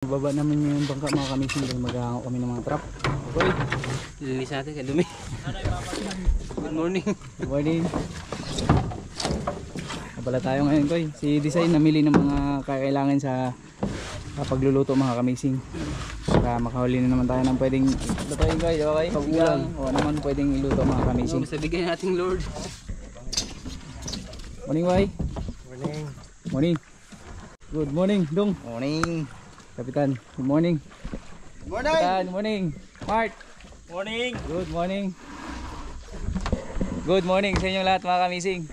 Baba namin yung bangka mga kamising dahil maghahango kami ng mga trap. Okay. Lilinis natin kaya dumi. Good morning. Good morning. Napala tayo ngayon Koy. Si Design namili ng mga kailangan sa pagluluto mga kamising. Para makahuli na naman tayo ng pwedeng lutuin Koy. Okay? Pag-ulang. O naman pwedeng iluto mga kamising. Basta bigay nating Lord. Morning Way. Morning. Morning. Good morning Dong. Morning. Kapitan. Good morning. Good morning. Kapitan. Good morning. Mart. Morning. Good morning. Good morning sa inyong lahat mga kamising.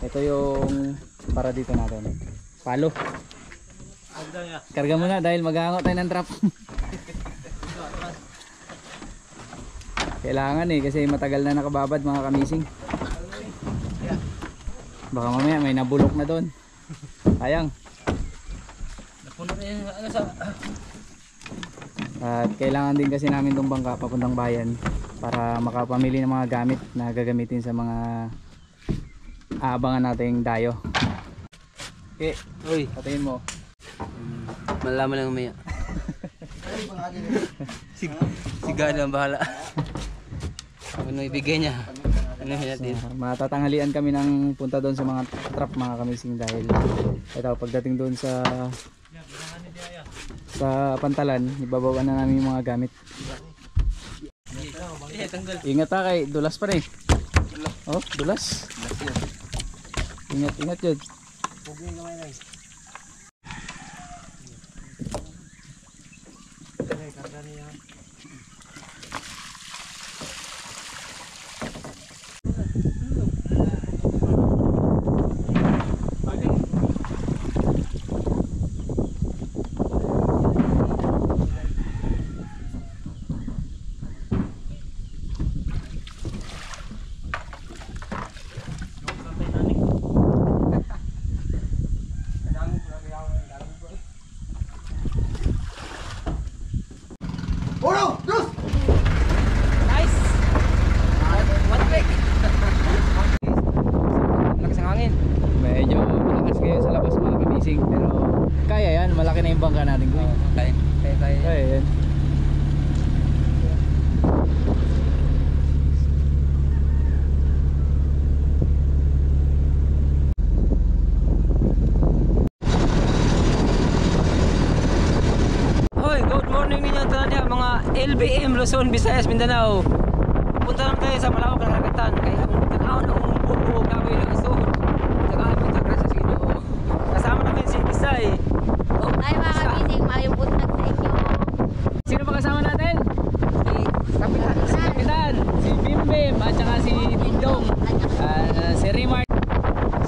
Ito yung para dito natin. Palo. Karga muna dahil maghahango tayo ng trap. Kailangan kasi matagal na nakababad mga kamising. Baka mamaya may nabulok na doon. Sayang. Napuno na yung ano sa... At kailangan din kasi namin itong bangka papuntang bayan para makapamili ng mga gamit na gagamitin sa mga aabangan nating dayo. Okay, Uy, patayin mo. malalaman lang umaya. Si Gana ang bahala. Ano ibigay niya? Ano natin? Matatanghalian kami ng punta doon sa mga trap mga kamising dahil ito pagdating doon sa pantalan ibabawan na namin yung mga gamit. Ingat ha kay dulas pa rin. Oh dulas. Ingat yun. Pero kaya yan, malaki na yung bangka natin. Kaya yan. Hoy, good morning ninyo tayo mga LBM Luzon, Visayas, Mindanao. Punta naman tayo sa malawak na karagatan. Kaya kung tanaw na umubuo gawin ng aso. Saka punta grasa sa Ginoo. Kasama namin si Isay. Ay mga kamising, mayong buntag sa inyo. Sino ba kasama natin? Si Kapitan, si Bimbim, at saka si Dingdong, si Rimart.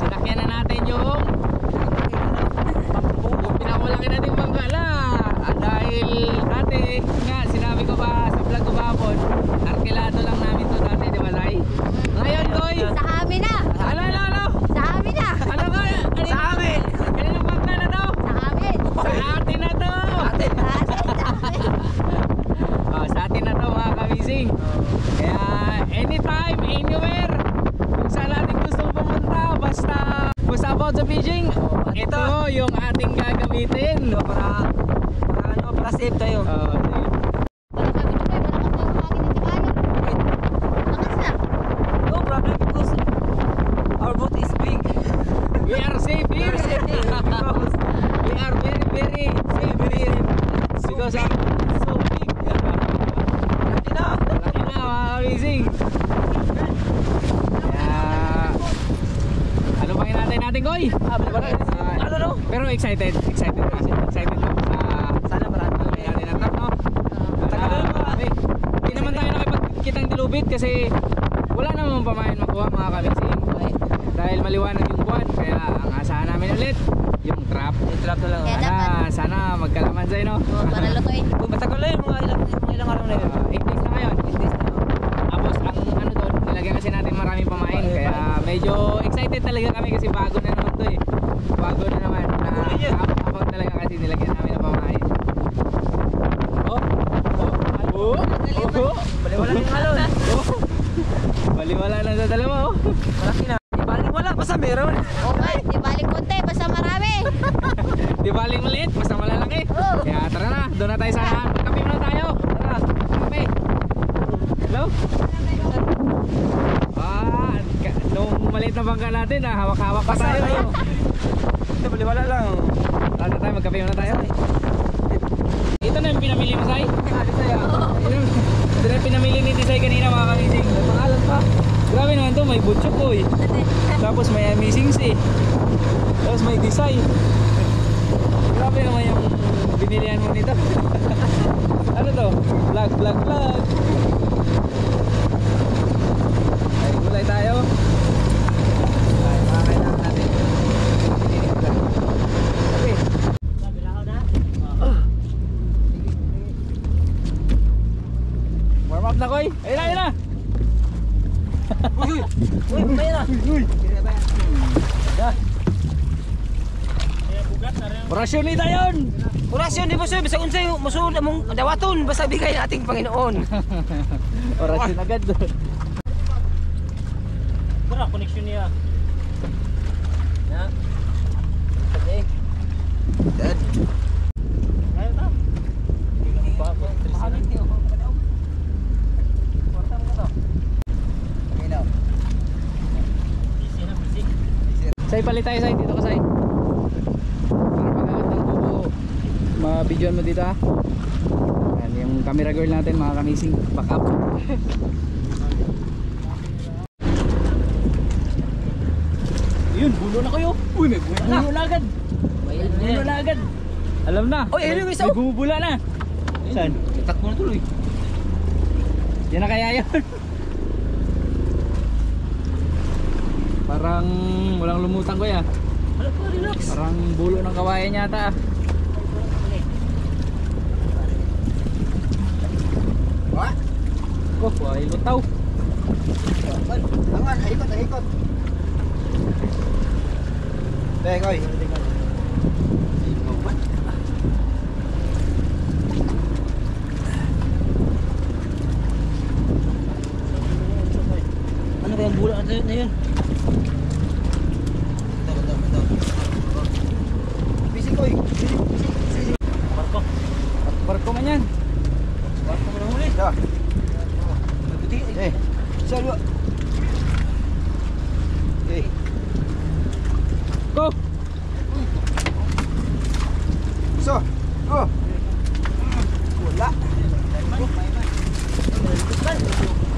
Sinakyan na natin yung pinakamalaki natin bangka na. Dahil dati, nga sinabi ko pa sa vlog ko kahapon, arkilado lang namin to dati, di ba Zay? Ngayon Koy! Sa amin na! Ano? Sa amin na! Ano ba? Sa amin! Kaninong bangka na to? Sa amin! Sa atin na to! Sa atin na to mga kamising. Kaya anytime, anywhere, kung saan natin gustong pumunta, basta about sa fishing, ito yung ating gagamitin Para safe tayo. Wala kami na kayo, wala kami mahangin na tibayan. Lakas na! No problem because our boat is big. We are safe here. We are very safe here because So big. laki na mga kamising. Kaya ano pang hinatay natin Koy? Pero excited na kasi. Excited na sana marami natin ang trap, no? Hindi naman tayo nakipagkitang dilubit kasi wala namang pamahin makuha mga kamising. Dahil maliwanag yung buwan, kaya ang asahan namin ulit yung trap. Yung trap na lang. Sana magkalaman sa'yo, no? Para lutuin. Matagal na yun, mga ilang araw na yun. 8 days na ngayon. 8 days na. Tapos ang ano doon, nilagyan kasi natin maraming pamain. Kaya medyo excited talaga kami kasi bago na naman to eh. Bago na naman. Kapag talaga kasi nilagyan namin ng pamain. Baliwala yung halon. Baliwala na sa dalawa, oh. Malaki na. Ibaling wala, basta meron. Okay, di balik konti, basta marami. Di baling maliit, basta Kaya tara na, doon na tayo sa kape muna tayo. Tara, kape. Hello? Nung maliit na bangka natin, hawak-hawak pa tayo. Ito, baliwala lang. Tara tayo, magkape muna tayo. Ito na yung pinamili mo, Sai? Ito na yung pinamili ni Tisay kanina, mga kamising. May pangalan pa. Grabe naman to, may butchok ko eh. Tapos may amazing si. Tapos may Tisay. Grabe naman yung binilihan mo nito. Ano to? Vlog. Ay, gulay tayo. Ay, mga kailangan natin. Okay. Warm up na, Koy. Ayun na. Uy, may na. Orasyon ni tayon. Orasyon di ba sir, basta unsay musul among dawaton basta bigay nating Panginoon. Orasyon agad. Tara, connection niya. Ya. Okay. Dad. Ayo ta. Mahal niyo. Kwarta mo to. Minaw. Busy. Say, palit tayo, Say. Dito ka, Say. Para pag-angat ng bubo, ma-videoan mo dito, ha. Yan, yung camera girl natin, mga kamising. Back up. Yun, bulo na kayo. Uy, may bulo na agad. Bulo na agad. Alam na. Oy, ayun yung isa. May bumubula na. Saan? Itak mo na tuloy. Yan na kaya yun. Parang walang lumutang ko ya. Wala pa, relax. Parang bulo ng kawayan yata. What? Ay lutaw. Tangan, ikot. Koy. Ano kayang bulan na yun? Busy, Koy. Busy. Barko man yan. Barko mo na huli. Isa, dua. Go! So, go. Wala.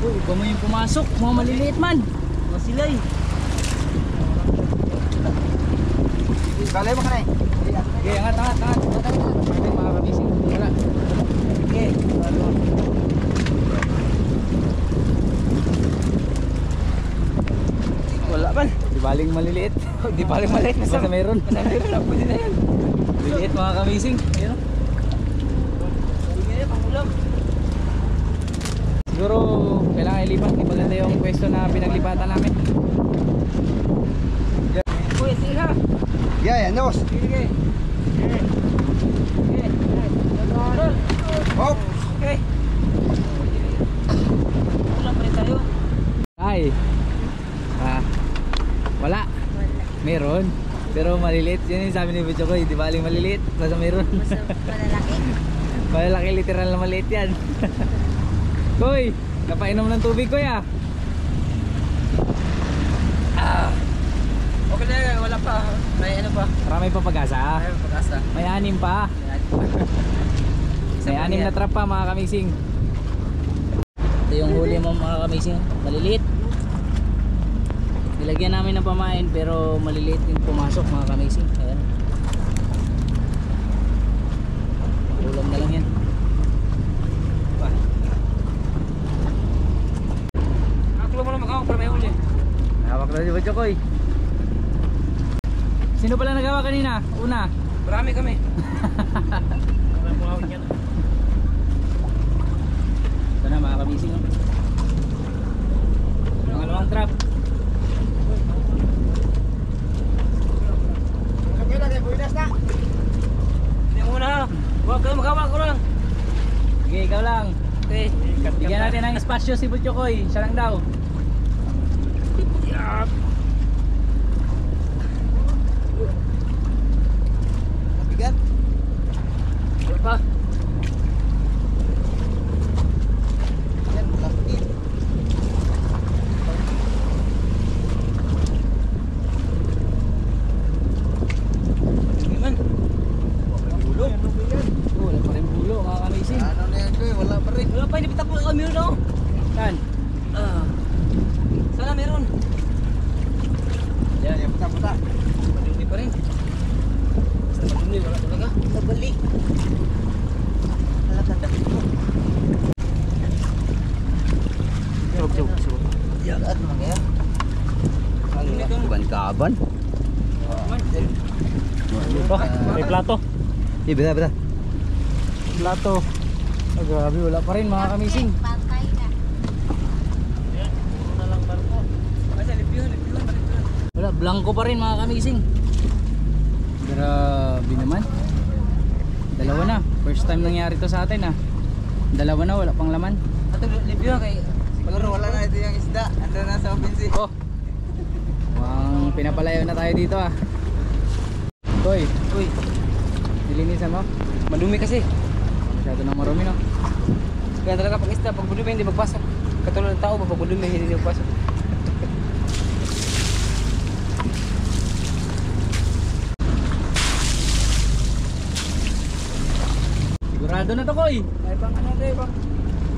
Uy, iba mo yung pumasok. Mga maliliit man. Mga silay. Kalay mo ka na eh. Okay, angat. Ito mga kamising. Wala. Okay. Wala man. Di baling maliliit. Di paling maliit. Basta meron. Pwede na yan. Maliliit mga kamising. Ayan o. Hindi na yan, pangulam. Siguro kailangan ilipat. Di maganda yung pwesto na pinaglipatan namin. Uy, sige ha. Yeah, nos. Sige. Hop. Okay. Ulam pa rin tayo. Ay. Wala. Meron. Pero maliliit. Yan yung sabi ni Butcho ko. Di baling maliliit. Basta meron. Mas malalaki. Malalaki literal na maliit yan. Koy, napainom ng tubig ko ya. Okay na, wala pa. May ano pa? Marami pa pag-asa. May pag-asa. May 6 pa. May 6 na trap pa mga kamising. Ito yung huli mo mga kamising. Maliliit. Nilagyan namin ng pamain pero maliliit yung pumasok mga kamising. Ayan. Ulam na lang yan. Ako mo na makawak para may huli. Hawak na si Bachokoy. Sino pala nagawa kanina? Una. Marami kami. Ito na mga kamising. Pangalawang trap. Hindi muna. Huwag kayo makawak ko lang. Sige, ikaw lang. Okay. Bigyan natin ng espasyo si Butchokoy. Siya lang daw. Mabigat. Nabalik. Alakad mo. Jog. Yagat mo kaya. Kaban-kaban. Dito, may plato. Bida. Plato. Oh, grabe, wala pa rin mga kamising. Patay na. Wala, blanco pa rin mga kamising. Grabe naman. Dalawa na. First time nangyari to sa atin ah. Dalawa na, wala pang laman. Ato limpyo kay siguro wala na ito yung isda. Ando na sa opensi. Oh. Mukhang pinapalayo na tayo dito ah. Uy, nilinisan mo? Madumi kasi. Masyado nang marumi no? Kaya talaga pag isda, pag budumi hindi magpasok. Katulad ng tao, pag budumi hindi magpasok. Sigurado na to Koy. Ay pang ano tayo bang?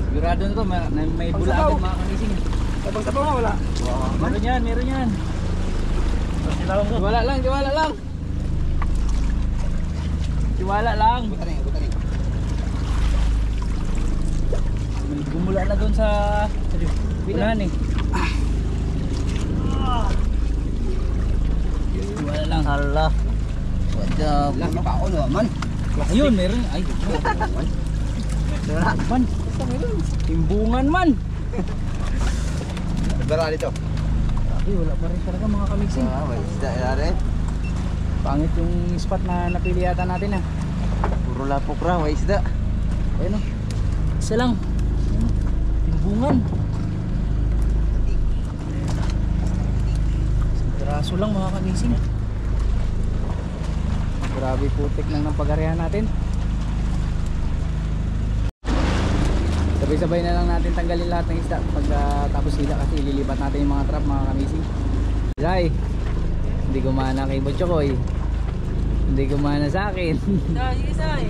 Sigurado na to, may bulagan mga kamising. Pag sabaw nga wala. Meron yan. Tiwala lang. Tiwala lang. Butani. May gumula na doon sa unahan eh. Tiwala lang. Hala. Wajah. Laki pa ulo man. Ayun, meron. Ay, man. Timbungan man. Berapa dito? Ay, wala pa rin talaga mga kamigsing. May isda rin. Pangit yung spot na napili yata natin ah. Puro lapok ra, may isda. Ayun o. Isa lang. Ayun, timbungan. Isang piraso lang mga kamising. Grabe putik lang ng pag-arehan natin. Sabay-sabay na lang natin tanggalin lahat ng isda pag tapos sila kasi ililipat natin yung mga trap mga kamising. Zay, hindi gumana kay Botchokoy. Hindi gumana sa akin.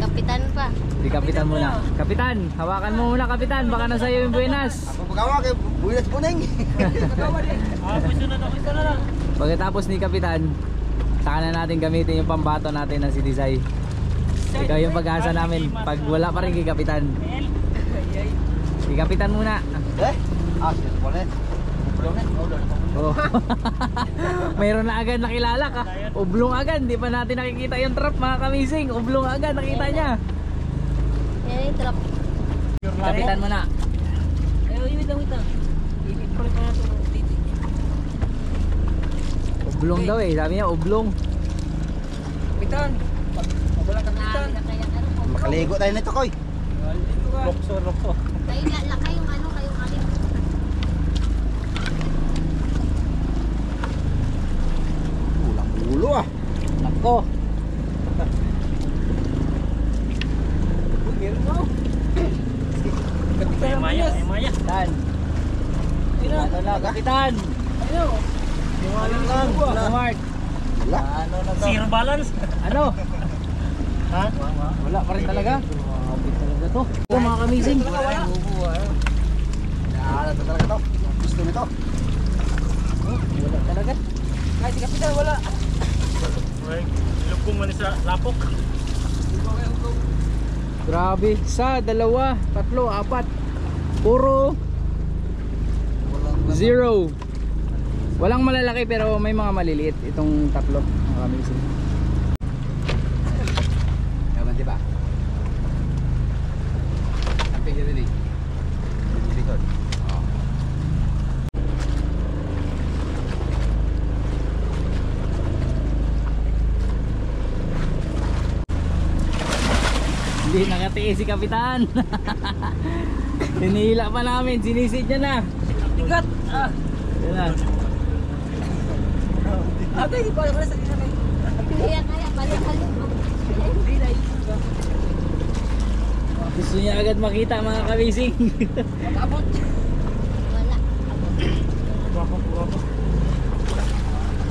Kapitan pa. Di kapitan muna. Kapitan, hawakan mo muna kapitan. Baka nasa iyo yung buenas. Ako pagawa kay buenas puning. Pagkatapos ni kapitan, saka na natin gamitin yung pambato natin na si Desai. Ikaw yung pag-asa namin pag wala pa rin kay kapitan. Si kapitan muna. Sige, boleh. Oh. Mayroon na agad nakilala ka. Ublong agad, di pa natin nakikita yung trap mga kamising. Ublong agad, nakita niya. Yan yung trap. Kapitan muna. Wait lang. Ipipray pa natin ang titik. Ublong daw eh, sabi niya ublong. Kapitan. Wala kapitan. Makaligo tayo nito, Koy. Rokso. Kayong ano, kayong alin. Ulang ulo ah. Nako. Meron mo. Kapitan Maya. Kapitan. Ano na kapitan? Ano? Iwanan lang. Smart. Wala. Ano na to? Zero balance. Ano? Ha? Wala pa rin talaga. Grabe talaga to. Ito mga kamising. Wala talaga to. Gusto nito. Wala talaga. Kahit si Kapitan wala. Lupong man sa lapok. Grabe. Isa, dalawa, tatlo, apat. Puro zero. Walang malalaki pero may mga maliliit. Itong tatlo mga kamising. Yaman di ba? Ang pigil din eh. Likod. Hindi nakatiis si kapitan. Hinihila pa namin, sinisid niya na. Tigat. Yan na. Ate, hindi pa sa isa kay. Kaya, balik. Hindi na. Gusto niya agad makita mga kamising. Abot. Wala.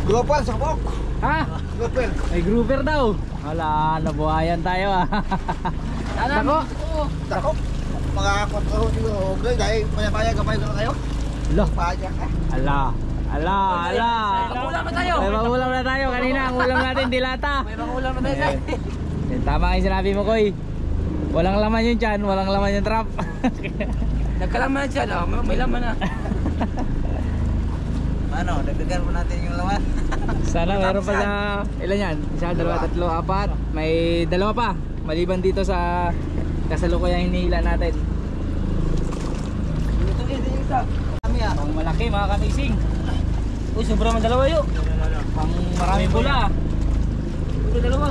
Global sa kabok. Ha? Global. May grouper daw. Wala, nabuhayan tayo ah. Tako. Tako. Mga kwatro siguro. Okay, dahil maya-maya gamay na kayo. Lo. Pajak eh. Ala. Ulam na tayo. May pangulam na tayo. Kanina ang ulam natin dilata. May mga ulam na tayo. Ito Tama yung sinabi mo, Koy. Walang laman yung tiyan, walang laman yung trap. Nagkalaman siya, may laman na. Ano, dagdagan mo natin yung laman. Sana meron pa sa ilan yan? Isa, dalawa, tatlo, apat. May dalawa pa. Maliban dito sa kasalukuyang hinihila natin. Ito yung isa. Kami ah. Pang malaki mga kamising. Uy, sobrang man dalawa yun. Pang maraming pula. Ito dalawa.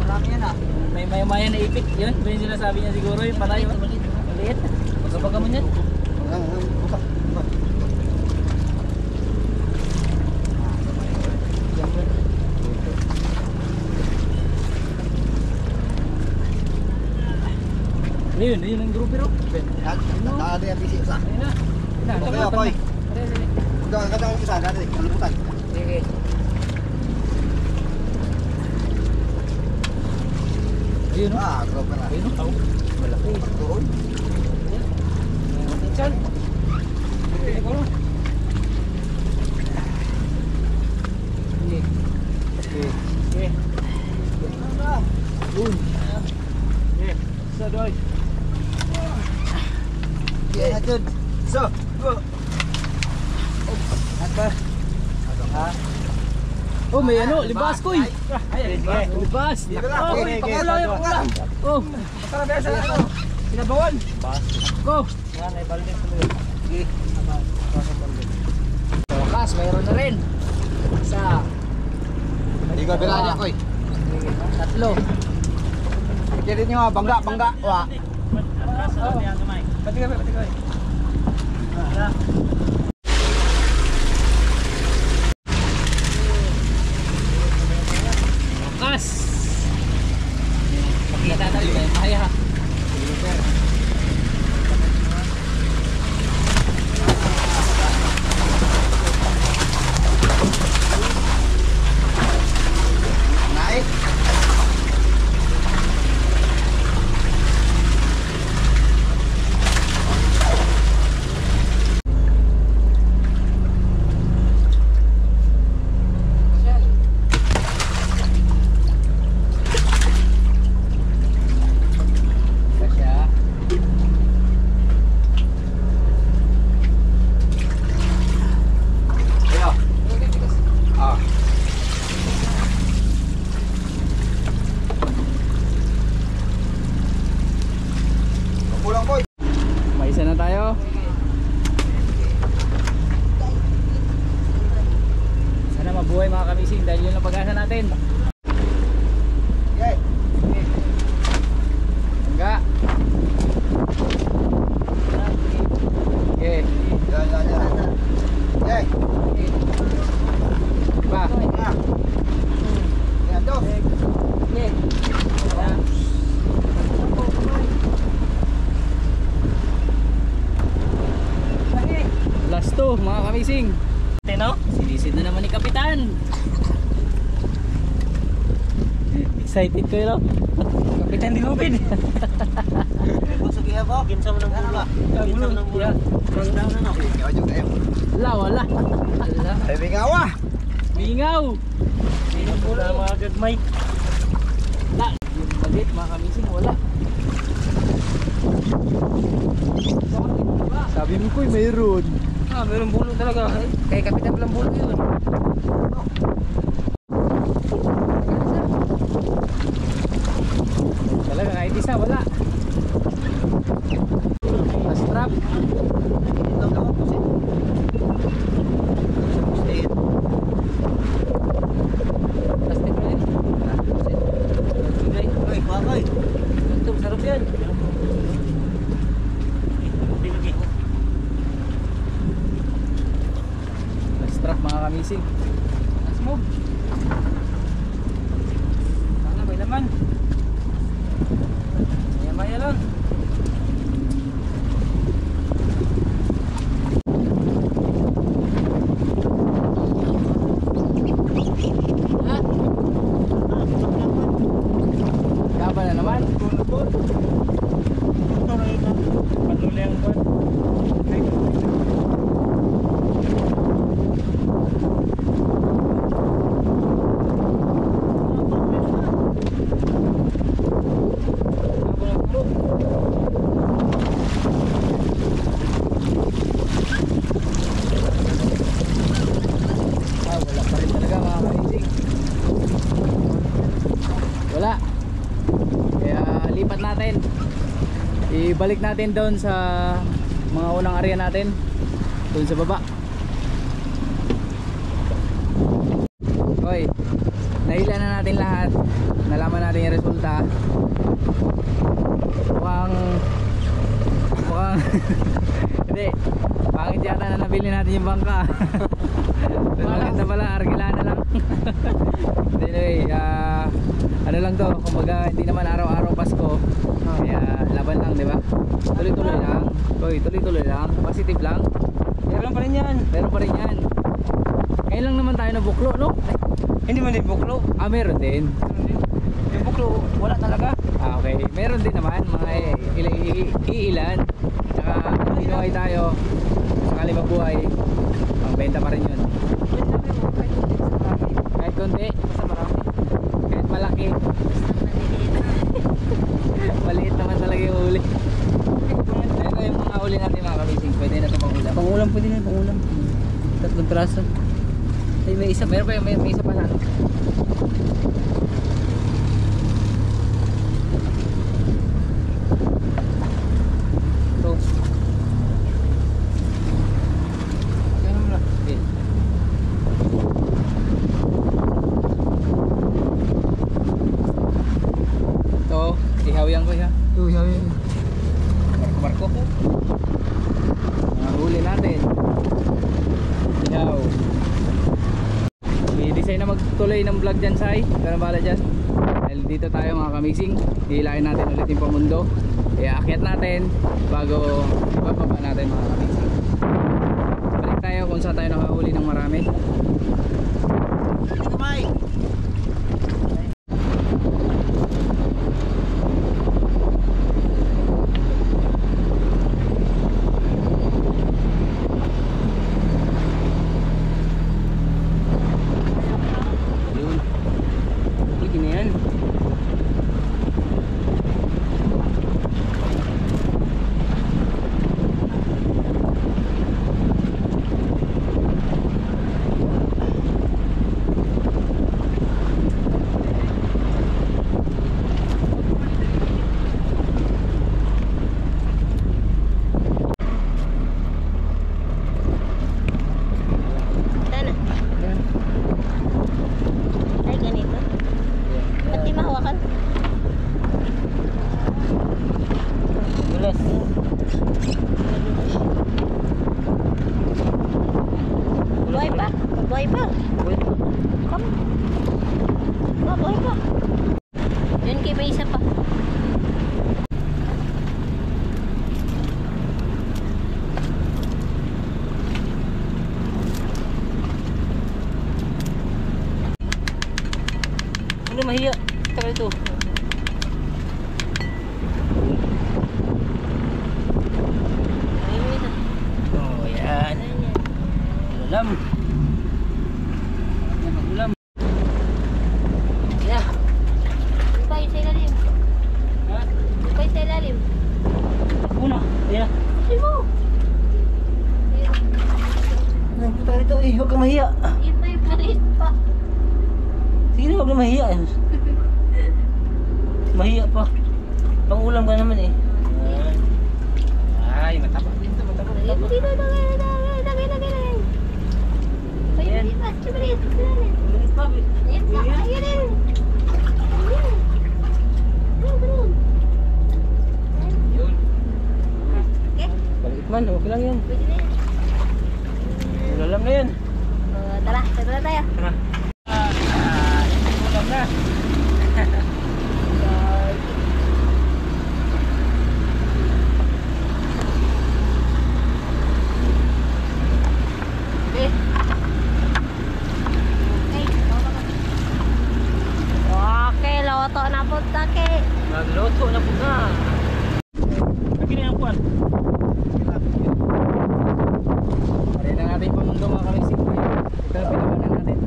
Marami yan ah. May maya na ipit. Yun, yun yung sinasabi niya siguro yung patay. Maliit. Pagkabaga mo yan. Ayun, ayun ang grupo ro. Nakakali ang PC isa. Ayun na. Okay, okay. Kaya ko isa, dati. Kalimutan. Sige. Ayun no. Ah, grab ka na. Ayun no. Malaki. Doon. Chan. Okay. Okay. Yun. Okay. Sa doy. Yeah, good. So, go. Apa? Ha? Oh, may ano, libas ko eh. Ay, sige. Libas. Oh, Oh, pangulam yung pangulam. oh. Masarap yan sa ano. Sinabawan. Go. Yan, ay balde sa loob. Sige. Sa wakas, mayroon na rin. Isa. Hindi ko bilanya ko eh. Tatlo. Jadi nyo bangga, bangga. Wah. Pati ka, pati ka. Wakas. Pakita na rin. Maya. Naik. Kasya. Ayo. Ah. Pulang ko. May isa na tayo. Sana mabuhay mga kamising dahil yun ang pag-asa natin. Yay. Enggak. Okay. Yan, yan, yan. Yay. Diba? Ah. Yan, dos. Last two mga kamising. Tino? Sinisid na naman ni Kapitan. Excited ko yun. Kapitan di Lupin. Busog iya po. Ginsam ng bula. Ginsam ng bula. Ikaw yung kayo. Wala, wala. Ay, bingawa. Mingaw. Ginsam bula mga gagmay. Wala. Yung balit mga kamising, wala. Sabi mo ko mayroon. Ah, mayroong bulo talaga. Kay Kapitan walang bulo yun. Talaga kahit isa, wala. Strap. Ito daw. Plastic na yun. Sigay. Oy, bakay. Ito, sarap yan. Strap mga kamising. Last move. Sana may laman. Maya-maya lang. Kaba na naman. Patuli ang buwan. lipat natin. Ibalik natin doon sa mga unang area natin, doon sa baba. Okay, nahila na natin lahat. Nalaman natin yung resulta. Mukhang hindi, pangit yata na nabili natin yung bangka. Pero maganda pala, argila na lang. Anyway, ano lang to, kumbaga hindi naman araw-araw Pasko, kaya laban lang, di ba? Tuloy-tuloy lang. Tuloy-tuloy lang, positive lang. Meron pa rin yan. Meron pa rin yan. Ngayon lang naman tayo na buklo, no? Hindi man din buklo. Meron din. Yung buklo, wala talaga. Okay, meron din naman mga iilan. Tsaka binuhay tayo, sakali mabuhay, pangbenta pa rin yun. Kahit konti, Basta marami. kahit malaki. Maliit naman talaga yung huli. Ito yung mga huli natin mga kamising, pwede na ito pangulam. Pangulam pwede na, pangulam. 3 piraso. Ay, may isa. Meron pa yung may isa pa na. Ito. Kaya naman na. Okay. Ito, ihawyan ko siya. Ito, yawi. Marko ko. Mga huli natin. Ihaw. I-design na magtuloy ng vlog dyan, Sai. Pero bala dyan. Dahil dito tayo mga kamising. Hihilahin natin ulit yung pamundo. Iakyat natin bago bababa natin mga kamising. Balik tayo kung saan tayo nakahuli ng marami. Dito, Mike. Yun. Pwede na yan. Sana. Ay, ganito. Ba't di mahawakan? Gulas. Buhay pa. Buhay pa. Come. Buhay pa. Yun kay may isa pa. Ano mahiya? Taka ito. Ay, may isa. Oh, yan. Ulam. Ulam. Yeah. Doon kayo sa ilalim. Ha? Doon kayo sa ilalim. Una. Ayan. Kasi mo. Ay, puta rito eh. Huwag kang mahiya. Yun pa yung maliit pa. Sige na, huwag na mahiya. Mahiya pa. Pangulam ka naman eh. Ay, mataba. Lagay mo dito. Lagay. Ay, Ayan. maliit pa. Maliit pa. Maliit pa. Maliit pa. Ayun din. Ayun. Ganun. Yun. Okay. Balik man, okay lang yan. Pwede na yan. Ulam na yan. Tara tayo. Tara. Ulam na. Okay. Okay, loto na po take. Nagluto na po na. Lagi na yung kwan. Pare na natin pamundo mga kamising. Ito, pinabanan natin.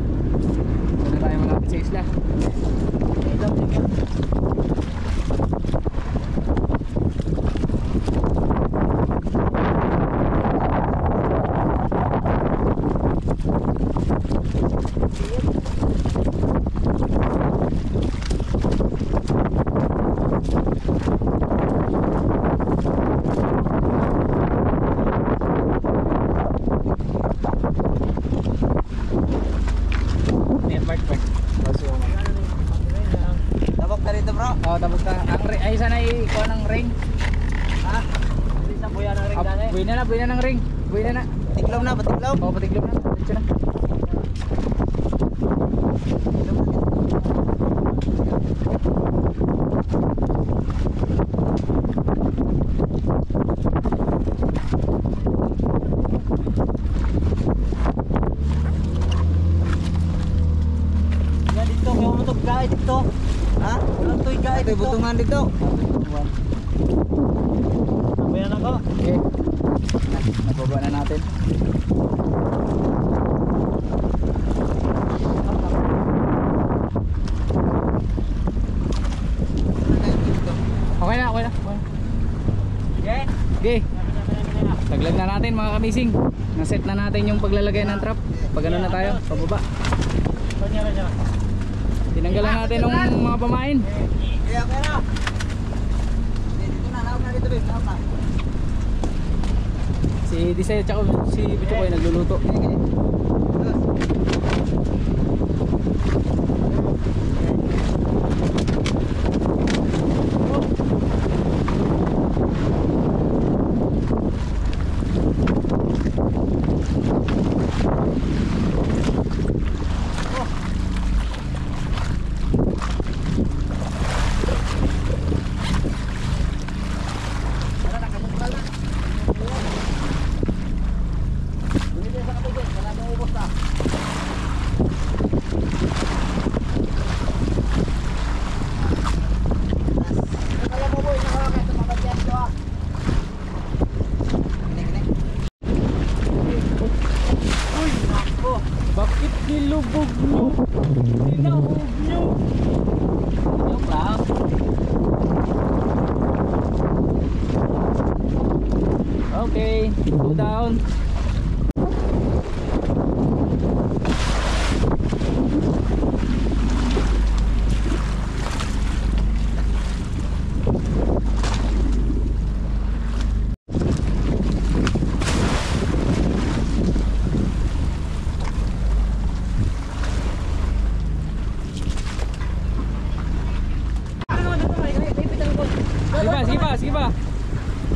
Ay, sana ikuha ng ring. Ha? Isa buya ng ring dali. Buhay na ng ring. Buhay na. Patiklaw na, patiklaw. Oo, patiglom na. Diretso na. Yan dito, kaya mo itong gait dito. Ha? Walang to'y gait Ito, dito. butungan dito. Buya na ko. Okay. Nababa na natin. Okay na. Okay? Okay. Taglag na natin mga kamising. Naset na natin yung paglalagay ng trap. Pag ano na tayo, pababa. Kanya. Tinanggalan natin ng mga pamain. Kaya, na. Dito na, nauna dito, babe. Nauna. Si Disay at si Bichokoy nagluluto. Bakit nilubog nyo? Tinahog nyo? Joke lang. Okay, go down.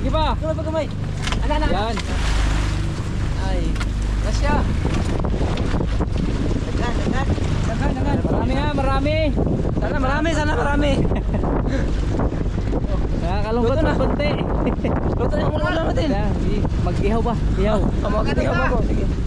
Sige pa. Tuloy pa kamay. Ana. Yan. Ay. Rasya. Dagan. Marami. Sana marami. Nakakalungkot Luto na. ng konti. Luto na yung ulam natin. Mag-ihaw ba? Ihaw. Mag-ihaw ako. Sige.